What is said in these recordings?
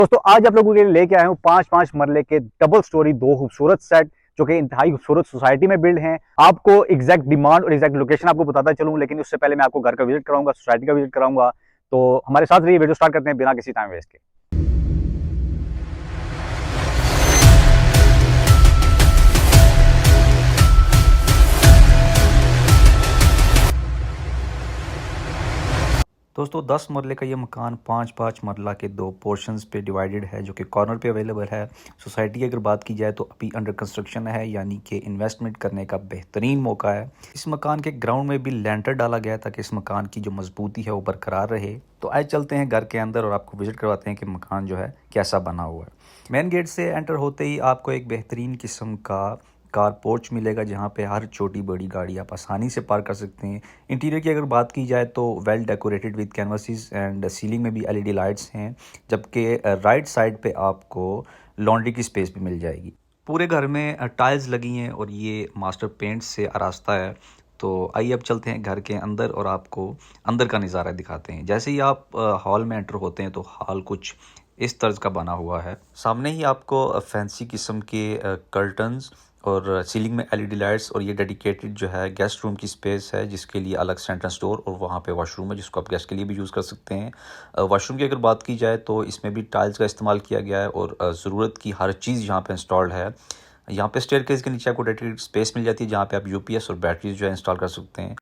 दोस्तों आज आप लोगों के लिए लेके आया हूँ पांच पांच मरले के डबल स्टोरी दो खूबसूरत सेट जो कि इंतहाई खूबसूरत सोसाइटी में बिल्ड हैं। आपको एग्जैक्ट डिमांड और एग्जैक्ट लोकेशन आपको बताता चलूँ, लेकिन उससे पहले मैं आपको घर का विजिट कराऊंगा, सोसाइटी का विजिट कराऊंगा। तो हमारे साथ रहिए, वीडियो स्टार्ट करते हैं बिना किसी टाइम वेस्ट के। दोस्तों 10 मरले का ये मकान पाँच पाँच मरला के दो पोर्शंस पे डिवाइडेड है जो कि कॉर्नर पे अवेलेबल है। सोसाइटी की अगर बात की जाए तो अभी अंडर कंस्ट्रक्शन है, यानी कि इन्वेस्टमेंट करने का बेहतरीन मौका है। इस मकान के ग्राउंड में भी लेंटर डाला गया ताकि इस मकान की जो मजबूती है वो बरकरार रहे। तो आइए चलते हैं घर के अंदर और आपको विजिट करवाते हैं कि मकान जो है कैसा बना हुआ है। मेन गेट से एंटर होते ही आपको एक बेहतरीन किस्म का कार पोर्च मिलेगा जहाँ पे हर छोटी बड़ी गाड़ी आप आसानी से पार्क कर सकते हैं। इंटीरियर की अगर बात की जाए तो well decorated with canvases and ceiling में भी एलईडी लाइट्स हैं, जबकि राइट साइड पे आपको लॉन्ड्री की स्पेस भी मिल जाएगी। पूरे घर में टाइल्स लगी हैं और ये मास्टर पेंट से आरास्ता है। तो आइए अब चलते हैं घर के अंदर और आपको अंदर का नज़ारा दिखाते हैं। जैसे ही आप हॉल में एंटर होते हैं तो हॉल कुछ इस तर्ज का बना हुआ है। सामने ही आपको फैंसी किस्म के कर्टन्स और सीलिंग में एलईडी लाइट्स और ये डेडिकेटेड जो है गेस्ट रूम की स्पेस है जिसके लिए अलग सेंट्रल स्टोर और वहाँ पे वॉशरूम है जिसको आप गेस्ट के लिए भी यूज़ कर सकते हैं। वॉशरूम की अगर बात की जाए तो इसमें भी टाइल्स का इस्तेमाल किया गया है और ज़रूरत की हर चीज़ यहाँ पे इंस्टॉल्ड है। यहाँ पे स्टेयरकेस के नीचे आपको डेडिकेटेड स्पेस मिल जाती है जहाँ पे आप यूपीएस और बैटरीज जो है इंस्टॉल कर सकते हैं।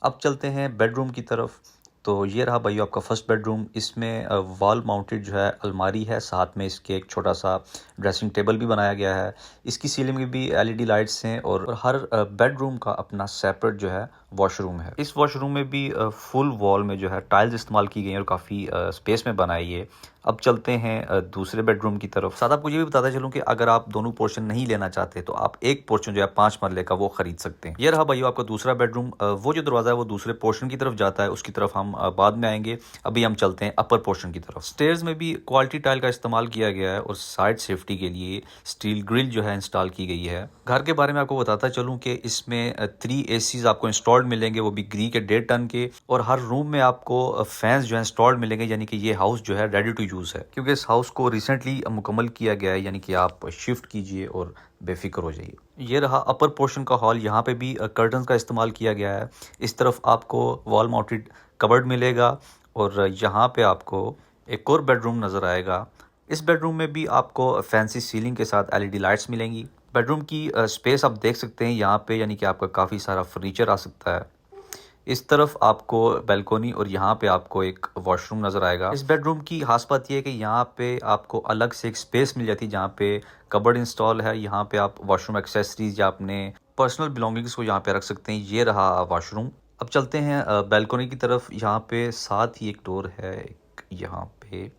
अब चलते हैं बेडरूम की तरफ। तो ये रहा भाई आपका फर्स्ट बेडरूम। इसमें वॉल माउंटेड जो है अलमारी है, साथ में इसके एक छोटा सा ड्रेसिंग टेबल भी बनाया गया है। इसकी सीलिंग में भी एलईडी लाइट्स हैं और हर बेडरूम का अपना सेपरेट जो है वॉशरूम है। इस वॉशरूम में भी फुल वॉल में जो है टाइल्स इस्तेमाल की गई हैं और काफ़ी स्पेस में बनाई है। अब चलते हैं दूसरे बेडरूम की तरफ। साथ आपको ये भी बताता चलूँ कि अगर आप दोनों पोर्शन नहीं लेना चाहते तो आप एक पोर्शन जो है 5 मरले का वो खरीद सकते हैं। ये रहा भाई आपका दूसरा बेडरूम। वो जो दरवाज़ा है वो दूसरे पोर्शन की तरफ जाता है, उसकी तरफ हम बाद में आएंगे। अभी हम चलते हैं अपर पोर्शन की तरफ। स्टेयर्स में भी क्वालिटी टाइल का इस्तेमाल किया गया है और साइड सेफ्टी के लिए स्टील ग्रिल जो है इंस्टॉल की गई है। घर के बारे में आपको बताता चलूँ कि इसमें 3 एसीज आपको इंस्टॉल्ड मिलेंगे, वो भी ग्री के 1.5 टन के, और हर रूम में आपको फैंस जो है इंस्टॉल्ड मिलेंगे, यानी कि ये हाउस जो है रेडी टू यूज़ है क्योंकि इस हाउस को रिसेंटली मुकम्मल किया गया है, यानी कि आप शिफ्ट कीजिए और बेफिक्र हो जाइए। ये रहा अपर पोर्शन का हॉल। यहाँ पे भी कर्टन्स का इस्तेमाल किया गया है। इस तरफ आपको वॉल माउंटेड कबर्ड मिलेगा और यहाँ पे आपको एक और बेडरूम नज़र आएगा। इस बेडरूम में भी आपको फैंसी सीलिंग के साथ एलईडी लाइट्स मिलेंगी। बेडरूम की स्पेस आप देख सकते हैं यहाँ पे, यानी कि आपका काफ़ी सारा फर्नीचर आ सकता है। इस तरफ आपको बैल्कोनी और यहाँ पे आपको एक वॉशरूम नज़र आएगा। इस बेडरूम की खास बात यह है कि यहाँ पे आपको अलग से एक स्पेस मिल जाती है जहाँ पे कबर्ड इंस्टॉल है। यहाँ पे आप वॉशरूम एक्सेसरीज या अपने पर्सनल बिलोंगिंग्स को यहाँ पे रख सकते हैं। ये रहा वॉशरूम। अब चलते हैं बैल्कोनी की तरफ। यहाँ पे साथ ही एक डोर है, एक यहाँ पे।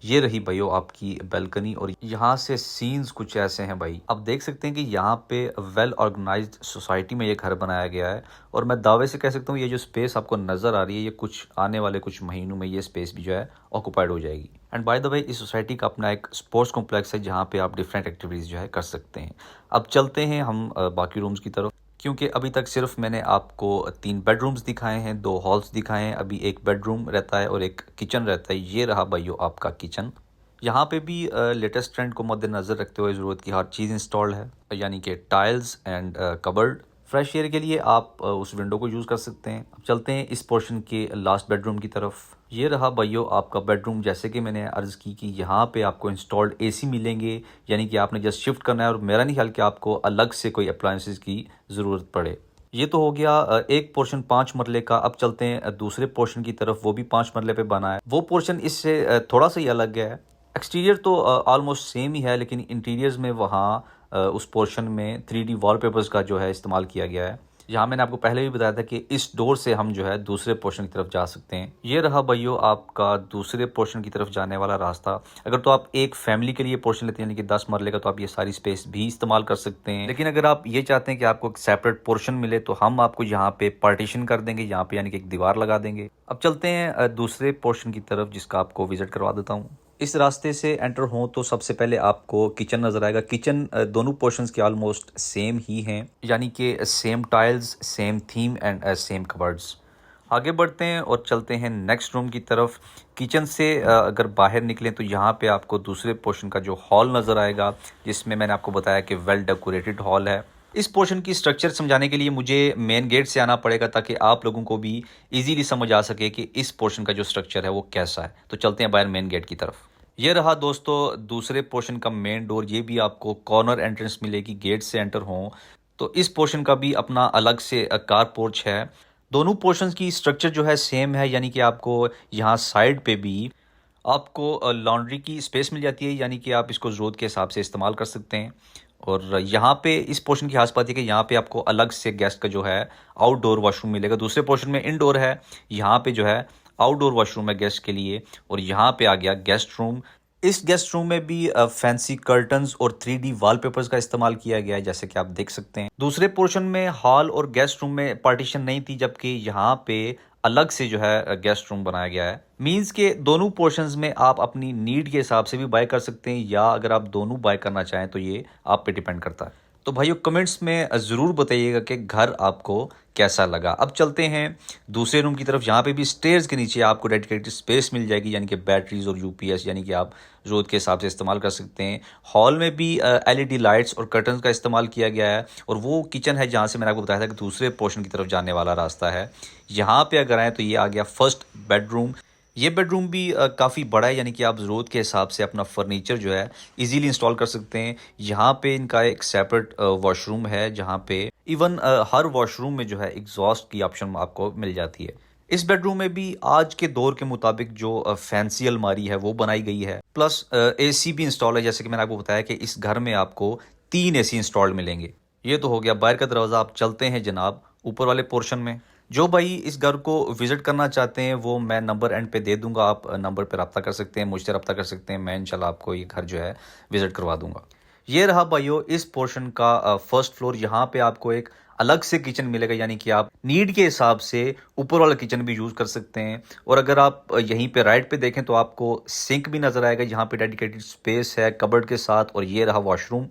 ये रही भाइयों आपकी बैल्कनी और यहाँ से सीन्स कुछ ऐसे हैं भाई। आप देख सकते हैं कि यहाँ पे वेल ऑर्गेनाइज्ड सोसाइटी में ये घर बनाया गया है और मैं दावे से कह सकता हूँ ये जो स्पेस आपको नज़र आ रही है ये कुछ आने वाले कुछ महीनों में ये स्पेस भी जो है ऑक्यूपाइड हो जाएगी। एंड बाय द वे इस सोसाइटी का अपना एक स्पोर्ट्स कॉम्प्लेक्स है जहाँ पे आप डिफरेंट एक्टिविटीज़ जो है कर सकते हैं। अब चलते हैं हम बाकी रूम्स की तरफ, क्योंकि अभी तक सिर्फ मैंने आपको 3 बेडरूम्स दिखाए हैं, 2 हॉल्स दिखाए हैं। अभी एक बेडरूम रहता है और एक किचन रहता है। ये रहा भाइयों आपका किचन। यहाँ पे भी लेटेस्ट ट्रेंड को मद्देनज़र रखते हुए ज़रूरत की हर चीज़ इंस्टॉल्ड है, यानी कि tiles and cupboard. Fresh air के लिए आप उस विंडो को यूज़ कर सकते हैं। अब चलते हैं इस पोर्शन के लास्ट बेडरूम की तरफ। ये रहा भाइयों आपका बेडरूम। जैसे कि मैंने अर्ज़ की कि यहाँ पे आपको इंस्टॉल्ड एसी मिलेंगे, यानी कि आपने जस्ट शिफ्ट करना है और मेरा नहीं ख्याल कि आपको अलग से कोई अप्लायंसेस की ज़रूरत पड़े। ये तो हो गया एक पोर्शन 5 मरले का। अब चलते हैं दूसरे पोर्शन की तरफ। वो भी 5 मरले पे बना है। वो पोर्शन इससे थोड़ा सा ही अलग है। एक्सटीरियर तो ऑलमोस्ट सेम ही है, लेकिन इंटीरियर्स में वहाँ उस पोर्शन में 3D वॉलपेपर्स का जो है इस्तेमाल किया गया है। यहाँ मैंने आपको पहले भी बताया था कि इस डोर से हम जो है दूसरे पोर्शन की तरफ जा सकते हैं। ये रहा भाइयों आपका दूसरे पोर्शन की तरफ जाने वाला रास्ता। अगर तो आप एक फैमिली के लिए पोर्शन लेते हैं, यानी कि 10 मरले का, तो आप ये सारी स्पेस भी इस्तेमाल कर सकते हैं। लेकिन अगर आप ये चाहते हैं कि आपको एक सेपरेट पोर्शन मिले तो हम आपको यहाँ पे पार्टीशन कर देंगे, यहाँ पे यानी कि एक दीवार लगा देंगे। अब चलते हैं दूसरे पोर्शन की तरफ जिसका आपको विजिट करवा देता हूँ। इस रास्ते से एंटर हों तो सबसे पहले आपको किचन नज़र आएगा। किचन दोनों पोर्शंस के ऑलमोस्ट सेम ही हैं, यानी कि same tiles, same theme and same cupboards. आगे बढ़ते हैं और चलते हैं नेक्स्ट रूम की तरफ। किचन से अगर बाहर निकलें तो यहाँ पे आपको दूसरे पोर्शन का जो हॉल नज़र आएगा, जिसमें मैंने आपको बताया कि वेल डेकोरेटेड हॉल है। इस पोर्शन की स्ट्रक्चर समझाने के लिए मुझे मेन गेट से आना पड़ेगा ताकि आप लोगों को भी इजीली समझ आ सके कि इस पोर्शन का जो स्ट्रक्चर है वो कैसा है। तो चलते हैं बाहर मेन गेट की तरफ। ये रहा दोस्तों दूसरे पोर्शन का मेन डोर। ये भी आपको कॉर्नर एंट्रेंस मिलेगी गेट से एंटर हो तो। इस पोर्शन का भी अपना अलग से कार पोर्च है। दोनों पोर्शंस की स्ट्रक्चर जो है सेम है, यानी कि आपको यहाँ साइड पे भी आपको लॉन्ड्री की स्पेस मिल जाती है, यानी कि आप इसको ज़रूरत के हिसाब से इस्तेमाल कर सकते हैं। और यहाँ पे इस पोर्शन की खास बात है कि यहाँ पे आपको अलग से गेस्ट का जो है आउटडोर वॉशरूम मिलेगा। दूसरे पोर्शन में इनडोर है, यहाँ पे जो है आउटडोर वॉशरूम है गेस्ट के लिए। और यहाँ पे आ गया गेस्ट रूम। इस गेस्ट रूम में भी फैंसी कर्टन्स और 3D वॉलपेपर्स का इस्तेमाल किया गया है, जैसे कि आप देख सकते हैं। दूसरे पोर्शन में हॉल और गेस्ट रूम में पार्टीशन नहीं थी, जबकि यहाँ पे अलग से जो है गेस्ट रूम बनाया गया है। मींस के दोनों पोर्शंस में आप अपनी नीड के हिसाब से भी बाय कर सकते हैं, या अगर आप दोनों बाय करना चाहें तो ये आप पे डिपेंड करता है। तो भाइयों कमेंट्स में ज़रूर बताइएगा कि घर आपको कैसा लगा। अब चलते हैं दूसरे रूम की तरफ। यहाँ पे भी स्टेयर्स के नीचे आपको डेडिकेटेड स्पेस मिल जाएगी, यानी कि बैटरीज और यूपीएस, यानी कि आप ज़रूरत के हिसाब से इस्तेमाल कर सकते हैं। हॉल में भी एलईडी लाइट्स और कर्टन्स का इस्तेमाल किया गया है। और वो किचन है जहाँ से मैंने आपको बताया था कि दूसरे पोर्शन की तरफ जाने वाला रास्ता है। यहाँ पे अगर आएँ तो ये आ गया फर्स्ट बेडरूम। ये बेडरूम भी काफ़ी बड़ा है, यानी कि आप ज़रूरत के हिसाब से अपना फर्नीचर जो है इजीली इंस्टॉल कर सकते हैं। यहाँ पे इनका एक सेपरेट वॉशरूम है, जहाँ पे इवन हर वॉशरूम में जो है एग्जॉस्ट की ऑप्शन आपको मिल जाती है। इस बेडरूम में भी आज के दौर के मुताबिक जो फैंसी अलमारी है वो बनाई गई है, प्लस एसी भी इंस्टॉल है। जैसे कि मैंने आपको बताया कि इस घर में आपको 3 एसी इंस्टॉल्ड मिलेंगे। ये तो हो गया बाहर का दरवाज़ा। आप चलते हैं जनाब ऊपर वाले पोर्शन में। जो भाई इस घर को विजिट करना चाहते हैं वो मैं नंबर एंड पे दे दूंगा, आप नंबर पे रब्ता कर सकते हैं, मुझसे रब्ता कर सकते हैं। मैं इंशाल्लाह आपको ये घर जो है विजिट करवा दूंगा। ये रहा भाइयों इस पोर्शन का फर्स्ट फ्लोर। यहाँ पे आपको एक अलग से किचन मिलेगा, यानी कि आप नीड के हिसाब से ऊपर वाला किचन भी यूज़ कर सकते हैं। और अगर आप यहीं पे राइट पे देखें तो आपको सिंक भी नज़र आएगा, यहाँ पे डेडिकेटेड स्पेस है कबर्ड के साथ। और ये रहा वॉशरूम।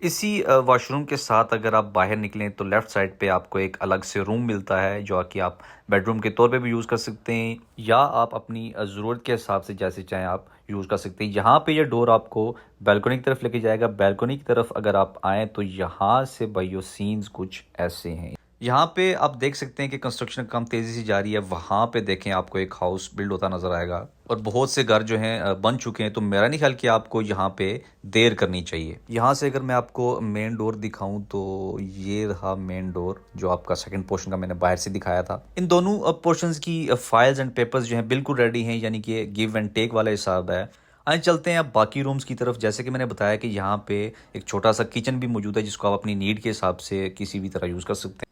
इसी वॉशरूम के साथ अगर आप बाहर निकलें तो लेफ़्ट साइड पे आपको एक अलग से रूम मिलता है, जो कि आप बेडरूम के तौर पे भी यूज़ कर सकते हैं, या आप अपनी ज़रूरत के हिसाब से जैसे चाहें आप यूज़ कर सकते हैं। यहाँ पे ये डोर आपको बैल्कनी की तरफ लेके जाएगा। बैल्कनी की तरफ अगर आप आएँ तो यहाँ से भाइयों सीन्स कुछ ऐसे हैं। यहाँ पे आप देख सकते हैं कि कंस्ट्रक्शन काम तेज़ी से जारी है। वहाँ पे देखें आपको एक हाउस बिल्ड होता नज़र आएगा और बहुत से घर जो हैं बन चुके हैं। तो मेरा नहीं ख्याल कि आपको यहाँ पे देर करनी चाहिए। यहाँ से अगर मैं आपको मेन डोर दिखाऊं तो ये रहा मेन डोर, जो आपका सेकंड पोर्शन का मैंने बाहर से दिखाया था। इन दोनों पोर्शंस की फाइल्स एंड पेपर्स जो हैं बिल्कुल रेडी हैं, यानी कि गिव एंड टेक वाला हिसाब है। आइए चलते हैं अब बाकी रूम्स की तरफ। जैसे कि मैंने बताया कि यहाँ पे एक छोटा सा किचन भी मौजूद है, जिसको आप अपनी नीड के हिसाब से किसी भी तरह यूज़ कर सकते हैं।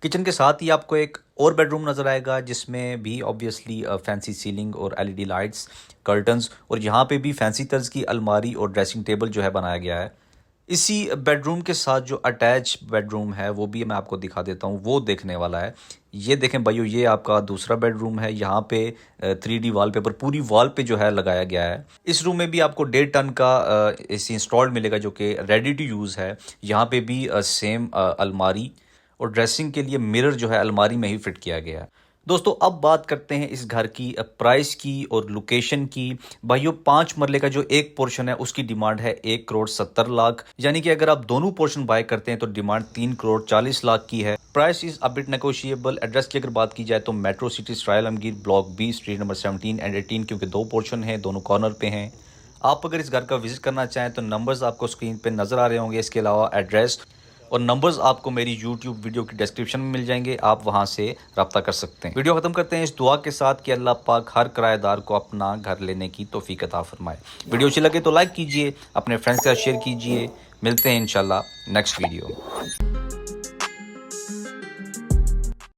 किचन के साथ ही आपको एक और बेडरूम नज़र आएगा, जिसमें भी ऑब्वियसली फैंसी सीलिंग और एलईडी लाइट्स, कर्टन्स, और यहाँ पे भी फैंसी तर्ज की अलमारी और ड्रेसिंग टेबल जो है बनाया गया है। इसी बेडरूम के साथ जो अटैच बेडरूम है वो भी मैं आपको दिखा देता हूँ, वो देखने वाला है। ये देखें भाइयों, ये आपका दूसरा बेडरूम है। यहाँ पे 3D वॉलपेपर पूरी वॉल पे जो है लगाया गया है। इस रूम में भी आपको 1.5 टन का एसी इंस्टॉल्ड मिलेगा, जो कि रेडी टू यूज़ है। यहाँ पे भी सेम अलमारी और ड्रेसिंग के लिए मिरर जो है अलमारी में ही फिट किया गया है। दोस्तों अब बात करते हैं इस घर की प्राइस की और लोकेशन की। भाइयों 5 मरले का जो एक पोर्शन है उसकी डिमांड है 1,70,00,000, यानी कि अगर आप दोनों पोर्शन बाय करते हैं तो डिमांड 3,40,00,000 की है। Price is a bit negotiable. Address की अगर बात की जाए तो metro city trial Alamgir block B street number 17 and 18, क्योंकि 2 पोर्शन हैं, दोनों कॉर्नर पे हैं। आप अगर इस घर का विजिट करना चाहें तो नंबर्स आपको स्क्रीन पे नज़र आ रहे होंगे। इसके अलावा एड्रेस और नंबर्स आपको मेरी YouTube वीडियो की डिस्क्रिप्शन में मिल जाएंगे, आप वहां से रब्ता कर सकते हैं। वीडियो खत्म करते हैं इस दुआ के साथ कि अल्लाह पाक हर किराएदार को अपना घर लेने की तौफीक अता फरमाए। वीडियो अच्छी लगे तो लाइक कीजिए, अपने फ्रेंड्स के साथ शेयर कीजिए। मिलते हैं इंशाल्लाह नेक्स्ट वीडियो में।